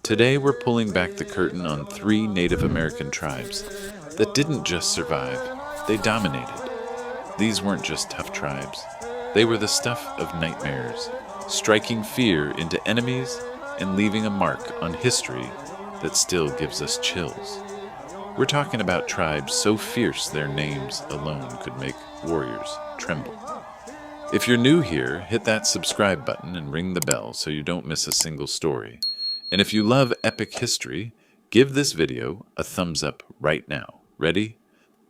Today we're pulling back the curtain on three Native American tribes that didn't just survive, they dominated. These weren't just tough tribes, they were the stuff of nightmares, striking fear into enemies and leaving a mark on history that still gives us chills. We're talking about tribes so fierce their names alone could make warriors tremble. If you're new here, hit that subscribe button and ring the bell so you don't miss a single story. And if you love epic history, give this video a thumbs up right now. Ready?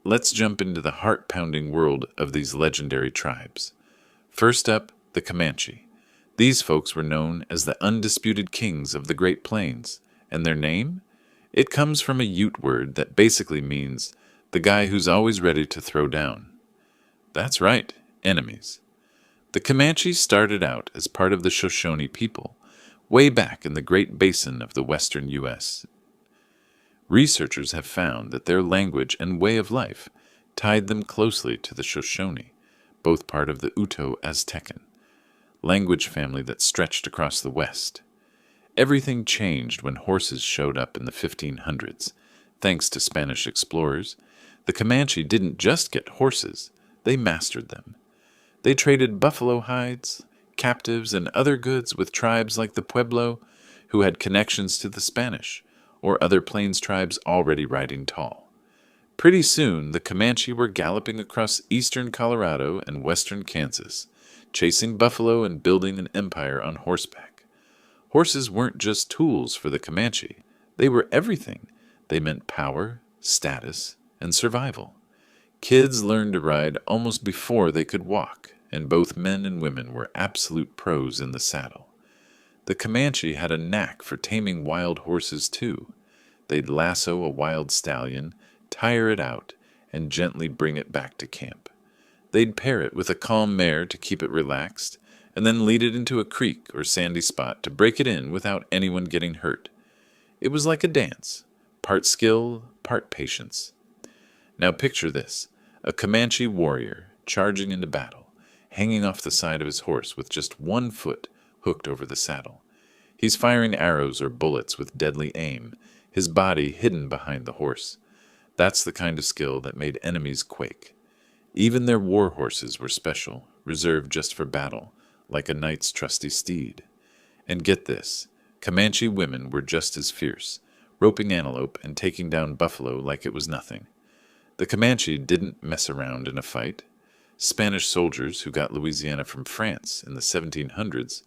Let's jump into the heart-pounding world of these legendary tribes. First up, the Comanche. These folks were known as the undisputed kings of the Great Plains, and their name? It comes from a Ute word that basically means the guy who's always ready to throw down. That's right, enemies. The Comanches started out as part of the Shoshone people, way back in the Great Basin of the western U.S. Researchers have found that their language and way of life tied them closely to the Shoshone, both part of the Uto-Aztecan language family that stretched across the west. Everything changed when horses showed up in the 1500s. Thanks to Spanish explorers, the Comanche didn't just get horses, they mastered them. They traded buffalo hides, captives, and other goods with tribes like the Pueblo, who had connections to the Spanish, or other plains tribes already riding tall. Pretty soon, the Comanche were galloping across eastern Colorado and western Kansas, chasing buffalo and building an empire on horseback. Horses weren't just tools for the Comanche. They were everything. They meant power, status, and survival. Kids learned to ride almost before they could walk, and both men and women were absolute pros in the saddle. The Comanche had a knack for taming wild horses too. They'd lasso a wild stallion, tire it out, and gently bring it back to camp. They'd pair it with a calm mare to keep it relaxed, and then lead it into a creek or sandy spot to break it in without anyone getting hurt. It was like a dance, part skill, part patience. Now picture this, a Comanche warrior charging into battle, hanging off the side of his horse with just one foot hooked over the saddle. He's firing arrows or bullets with deadly aim, his body hidden behind the horse. That's the kind of skill that made enemies quake. Even their war horses were special, reserved just for battle, like a knight's trusty steed. And get this, Comanche women were just as fierce, roping antelope and taking down buffalo like it was nothing. The Comanche didn't mess around in a fight. Spanish soldiers who got Louisiana from France in the 1700s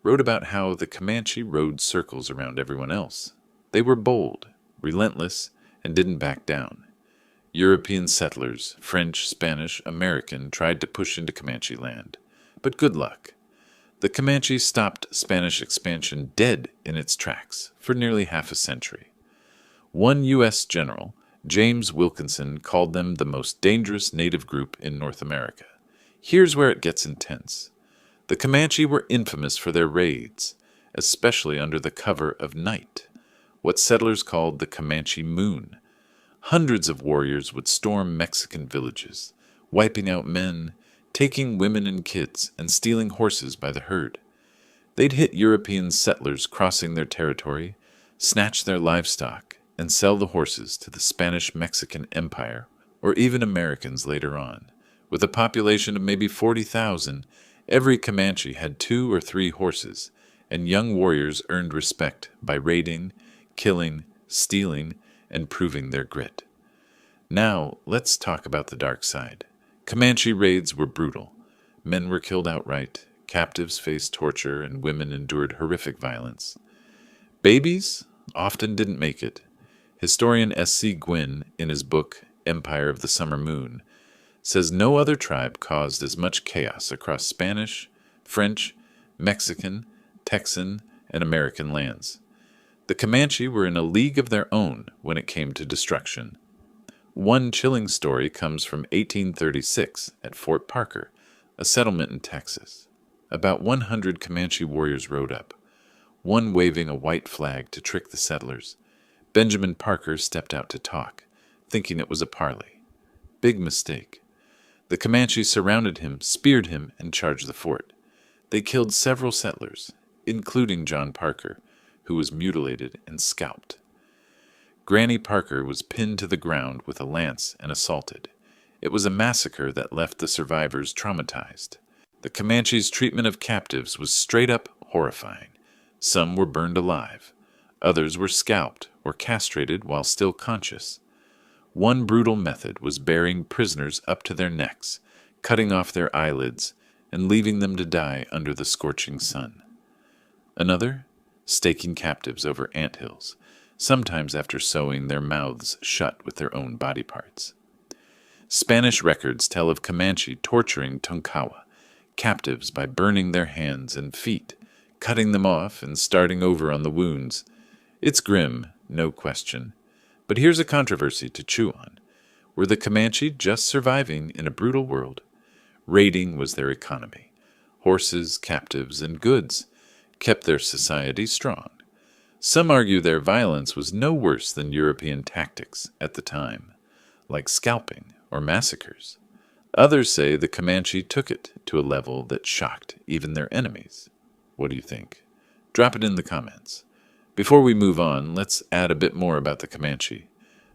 wrote about how the Comanche rode circles around everyone else. They were bold, relentless, and didn't back down. European settlers, French, Spanish, American, tried to push into Comanche land. But good luck. The Comanche stopped Spanish expansion dead in its tracks for nearly half a century. One U.S. general, James Wilkinson, called them the most dangerous native group in North America. Here's where it gets intense. The Comanche were infamous for their raids, especially under the cover of night, what settlers called the Comanche moon. Hundreds of warriors would storm Mexican villages, wiping out men, taking women and kids, and stealing horses by the herd. They'd hit European settlers crossing their territory, snatch their livestock, and sell the horses to the Spanish-Mexican Empire, or even Americans later on. With a population of maybe 40,000, every Comanche had 2 or 3 horses, and young warriors earned respect by raiding, killing, stealing, and proving their grit. Now, let's talk about the dark side. Comanche raids were brutal. Men were killed outright, captives faced torture, and women endured horrific violence. Babies often didn't make it. Historian S.C. Gwynn, in his book Empire of the Summer Moon, says no other tribe caused as much chaos across Spanish, French, Mexican, Texan, and American lands. The Comanche were in a league of their own when it came to destruction. One chilling story comes from 1836 at Fort Parker, a settlement in Texas. About 100 Comanche warriors rode up, one waving a white flag to trick the settlers. Benjamin Parker stepped out to talk, thinking it was a parley. Big mistake. The Comanche surrounded him, speared him, and charged the fort. They killed several settlers, including John Parker, who was mutilated and scalped. Granny Parker was pinned to the ground with a lance and assaulted. It was a massacre that left the survivors traumatized. The Comanche's treatment of captives was straight up horrifying. Some were burned alive. Others were scalped or castrated while still conscious. One brutal method was burying prisoners up to their necks, cutting off their eyelids, and leaving them to die under the scorching sun. Another, staking captives over anthills, sometimes after sewing their mouths shut with their own body parts. Spanish records tell of Comanche torturing Tonkawa captives by burning their hands and feet, cutting them off and starting over on the wounds. It's grim, no question. But here's a controversy to chew on. Were the Comanche just surviving in a brutal world? Raiding was their economy. Horses, captives, and goods kept their society strong. Some argue their violence was no worse than European tactics at the time, like scalping or massacres. Others say the Comanche took it to a level that shocked even their enemies. What do you think? Drop it in the comments. Before we move on, let's add a bit more about the Comanche.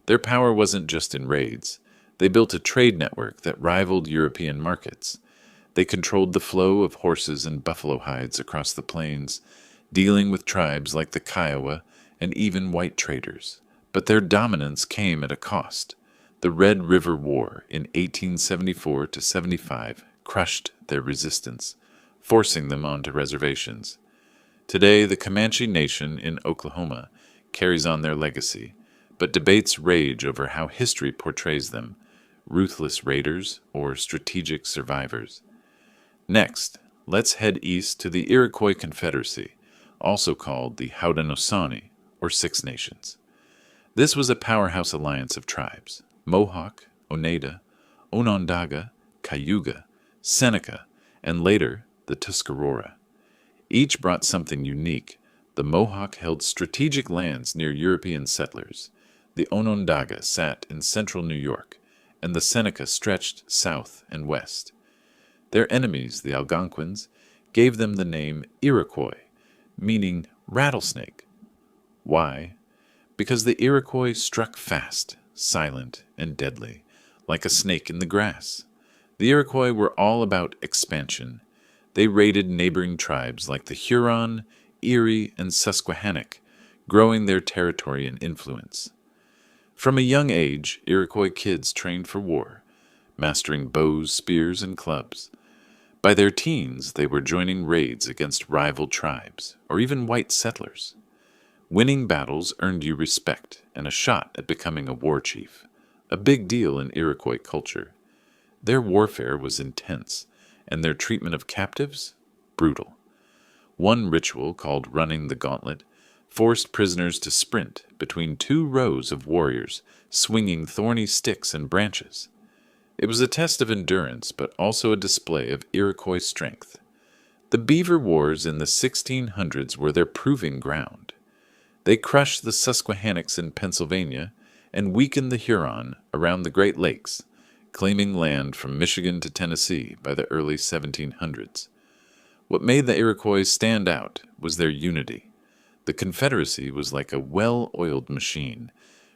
Their power wasn't just in raids. They built a trade network that rivaled European markets. They controlled the flow of horses and buffalo hides across the plains, dealing with tribes like the Kiowa and even white traders. But their dominance came at a cost. The Red River War in 1874 to 75 crushed their resistance, forcing them onto reservations. Today, the Comanche Nation in Oklahoma carries on their legacy, but debates rage over how history portrays them, ruthless raiders or strategic survivors. Next, let's head east to the Iroquois Confederacy, also called the Haudenosaunee, or Six Nations. This was a powerhouse alliance of tribes: Mohawk, Oneida, Onondaga, Cayuga, Seneca, and later the Tuscarora. Each brought something unique. The Mohawk held strategic lands near European settlers. The Onondaga sat in central New York, and the Seneca stretched south and west. Their enemies, the Algonquins, gave them the name Iroquois, meaning rattlesnake. Why? Because the Iroquois struck fast, silent, and deadly, like a snake in the grass. The Iroquois were all about expansion. They raided neighboring tribes like the Huron, Erie, and Susquehannock, growing their territory and influence. From a young age, Iroquois kids trained for war, mastering bows, spears, and clubs. By their teens, they were joining raids against rival tribes, or even white settlers. Winning battles earned you respect and a shot at becoming a war chief, a big deal in Iroquois culture. Their warfare was intense, and their treatment of captives, brutal. One ritual, called running the gauntlet, forced prisoners to sprint between two rows of warriors, swinging thorny sticks and branches. It was a test of endurance, but also a display of Iroquois strength. The Beaver Wars in the 1600s were their proving ground. They crushed the Susquehannocks in Pennsylvania and weakened the Huron around the Great Lakes, claiming land from Michigan to Tennessee by the early 1700s. What made the Iroquois stand out was their unity. The Confederacy was like a well-oiled machine,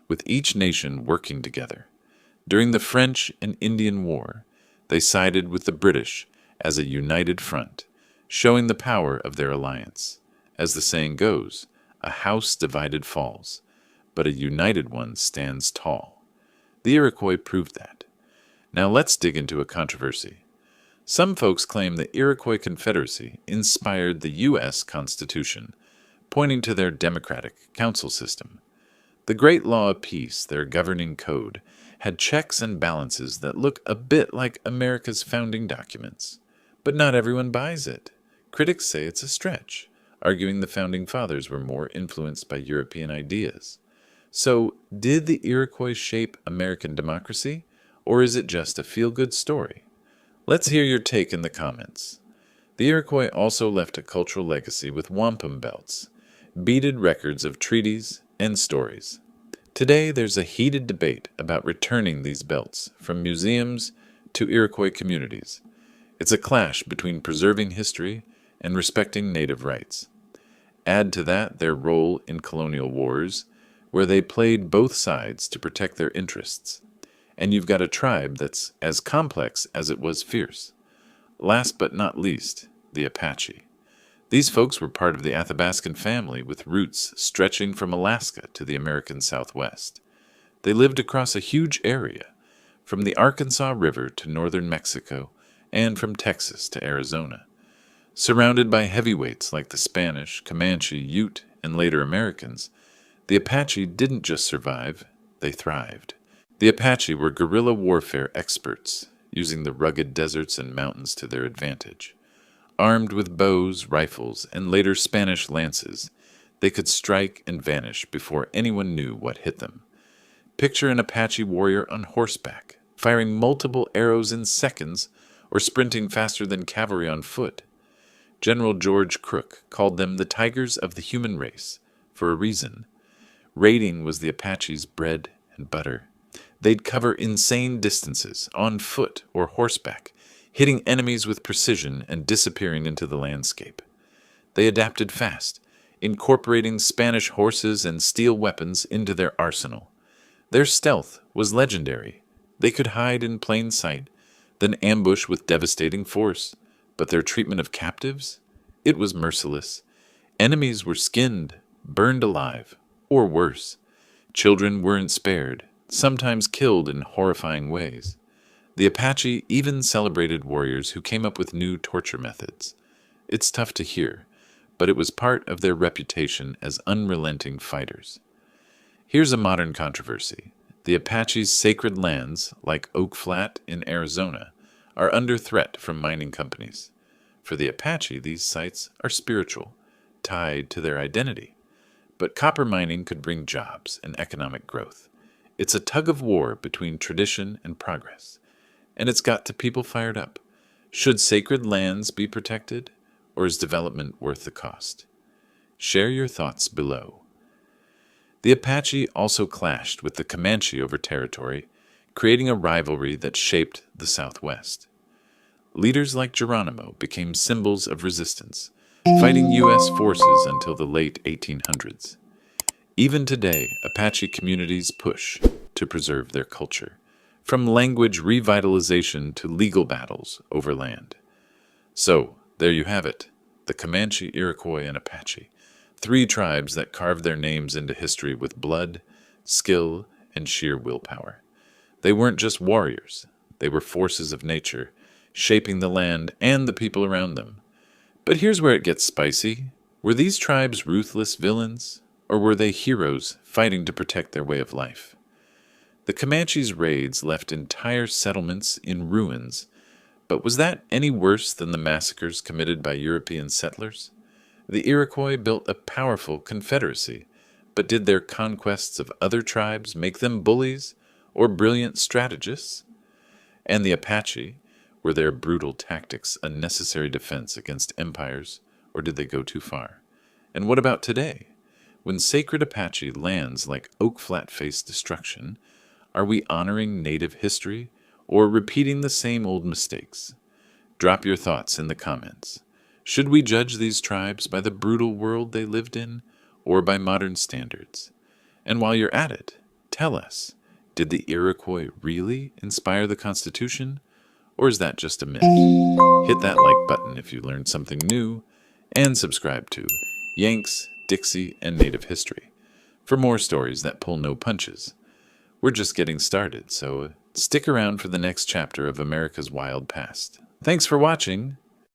with each nation working together. During the French and Indian War, they sided with the British as a united front, showing the power of their alliance. As the saying goes, a house divided falls, but a united one stands tall. The Iroquois proved that. Now let's dig into a controversy. Some folks claim the Iroquois Confederacy inspired the U.S. Constitution, pointing to their democratic council system. The Great Law of Peace, their governing code, had checks and balances that look a bit like America's founding documents. But not everyone buys it. Critics say it's a stretch, arguing the Founding Fathers were more influenced by European ideas. So, did the Iroquois shape American democracy, or is it just a feel-good story? Let's hear your take in the comments. The Iroquois also left a cultural legacy with wampum belts, beaded records of treaties and stories. Today, there's a heated debate about returning these belts from museums to Iroquois communities. It's a clash between preserving history and respecting native rights. Add to that their role in colonial wars, where they played both sides to protect their interests, and you've got a tribe that's as complex as it was fierce. Last but not least, the Apache. These folks were part of the Athabascan family with roots stretching from Alaska to the American Southwest. They lived across a huge area, from the Arkansas River to northern Mexico and from Texas to Arizona. Surrounded by heavyweights like the Spanish, Comanche, Ute, and later Americans, the Apache didn't just survive, they thrived. The Apache were guerrilla warfare experts, using the rugged deserts and mountains to their advantage. Armed with bows, rifles, and later Spanish lances, they could strike and vanish before anyone knew what hit them. Picture an Apache warrior on horseback, firing multiple arrows in seconds or sprinting faster than cavalry on foot. General George Crook called them the tigers of the human race, for a reason. Raiding was the Apache's bread and butter. They'd cover insane distances, on foot or horseback, hitting enemies with precision and disappearing into the landscape. They adapted fast, incorporating Spanish horses and steel weapons into their arsenal. Their stealth was legendary. They could hide in plain sight, then ambush with devastating force. But their treatment of captives? It was merciless. Enemies were skinned, burned alive, or worse. Children weren't spared, sometimes killed in horrifying ways. The Apache even celebrated warriors who came up with new torture methods. It's tough to hear, but it was part of their reputation as unrelenting fighters. Here's a modern controversy. The Apache's sacred lands, like Oak Flat in Arizona, are under threat from mining companies. For the Apache, these sites are spiritual, tied to their identity. But copper mining could bring jobs and economic growth. It's a tug of war between tradition and progress. And it's got to people fired up. Should sacred lands be protected, or is development worth the cost? Share your thoughts below. The Apache also clashed with the Comanche over territory, creating a rivalry that shaped the Southwest. Leaders like Geronimo became symbols of resistance, fighting U.S. forces until the late 1800s. Even today, Apache communities push to preserve their culture, from language revitalization to legal battles over land. So, there you have it, the Comanche, Iroquois, and Apache, three tribes that carved their names into history with blood, skill, and sheer willpower. They weren't just warriors, they were forces of nature, shaping the land and the people around them. But here's where it gets spicy. Were these tribes ruthless villains, or were they heroes fighting to protect their way of life? The Comanche's raids left entire settlements in ruins, but was that any worse than the massacres committed by European settlers? The Iroquois built a powerful confederacy, but did their conquests of other tribes make them bullies or brilliant strategists? And the Apache, were their brutal tactics a necessary defense against empires, or did they go too far? And what about today? When sacred Apache lands like Oak Flat face destruction, are we honoring native history or repeating the same old mistakes? Drop your thoughts in the comments. Should we judge these tribes by the brutal world they lived in, or by modern standards? And while you're at it, tell us, did the Iroquois really inspire the Constitution? Or is that just a myth? Hit that like button if you learned something new, and subscribe to Yanks, Dixie, and Native History for more stories that pull no punches. We're just getting started, so stick around for the next chapter of America's wild past. Thanks for watching.